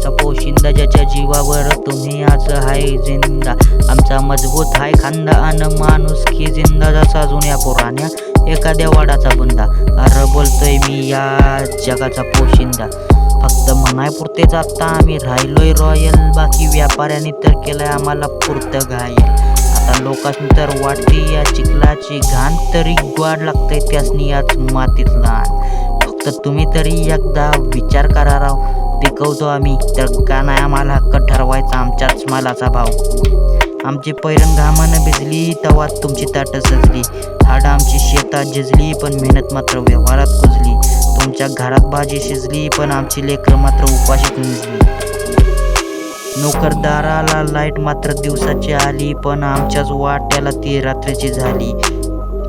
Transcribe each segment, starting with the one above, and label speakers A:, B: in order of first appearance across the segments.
A: जगाचा पोशिंदा, ज्याच्या जीवावर तुम्ही आज हाय जिंदा. आमचा मजबूत हाय खांदा अन माणुसकी जिंदा, जसा जुन्या पुराण्या एखाद्या वाडाचा बुंदा. अरे बोलतोय मी या जगाचा पोशिंदा. फक्त म्हणायपुरतेच आता आम्ही राहिलोय रॉयल, बाकी व्यापाऱ्यांनी तर केलंय आम्हाला पुरतं घायल. आता लोकांनी तर वाटते या चिखलाची घाण, तरी गोड लागतंय त्यासनी याच मातीत लहान. फक्त तुम्ही तरी एकदा विचार करा राव, पिकवतो आम्ही तर का नाही आम्हाला हक्क ठरवायचा आमच्याच मालाचा भाव. आमची पैरण घामानं भिजली तवा तुमची ताट सजली, हाड आमची शेतात झिजली पण मेहनत मात्र व्यवहारात कुजली. तुमच्या घरात भाजी शिजली पण आमची लेकरं मात्र उपाशी कुंजली. नोकरदाराला लाईट मात्र दिवसाची आली पण आमच्याच वाट्याला ती रात्रीची झाली.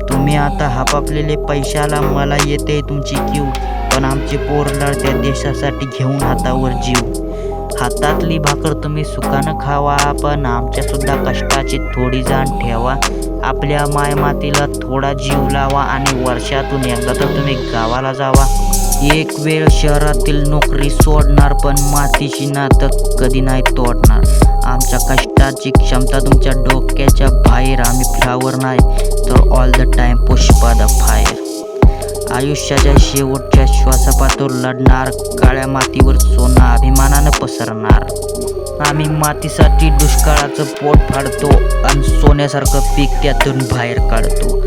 A: तुम्ही आता हापापलेले पैशाला, मला येते तुमची कीव, पण आमची पोर लढत्या देशासाठी घेऊन हातावर जीव. हातातली भाकर तुम्ही सुखानं खावा पण आमच्या सुद्धा कष्टाची थोडी जाण ठेवा. आपल्या मायमातीला थोडा जीव लावा आणि वर्षातून एकदा तर तुम्ही गावाला जावा. एक वेळ शहरातील नोकरी सोडणार पण मातीशी नातं कधी नाही तोडणार. आमच्या कष्टाची क्षमता तुमच्या डोक्याच्या बाहेर, आम्ही फ्लावर नाही तर all the time Pushpa the fire. आयुष्याच्या शेवटच्या श्वासापातूर लढणार, काळ्या मातीवर सोनं अभिमानानं पसरणार. आम्ही मातीसाठी दुष्काळाचं पोट फाडतो आणि सोन्यासारखं पीक त्यातून बाहेर काढतो.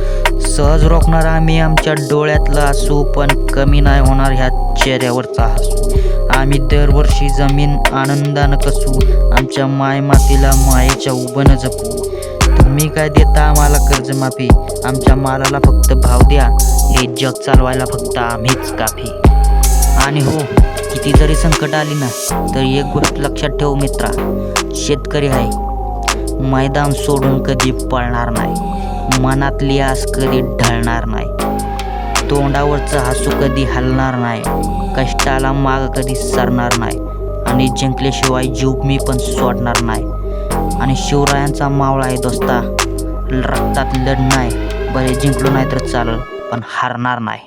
A: सहज रोखणार आम्ही आमच्या डोळ्यातलं आसू, पण कमी नाही होणार ह्या चेहऱ्यावरचा हसू. आम्ही दरवर्षी जमीन आनंदानं कसू, आमच्या मायमातीला मायेच्या उभं जपू. तुम्ही काय देता आम्हाला कर्जमाफी, आमच्या मालाला फक्त भाव द्या, हे जग चालवायला फक्त आम्हीच काफी. आणि हो, किती जरी संकट आली ना तर एक गोष्ट लक्षात ठेव मित्रा, शेतकरी आहे मैदान सोडून कधी पळणार नाही, मनातली आस कधी ढळणार नाही, तोंडावरचं हसू कधी हलणार नाही, कष्टाला माग कधी सरणार नाही आणि जिंकल्याशिवाय जीव मी पण सोडणार नाही. आणि शिवरायांचा मावळा आहे दोस्ता, रक्तात लढ नाही, बरे जिंकलो नाही तर चालल पण हारणार नाही.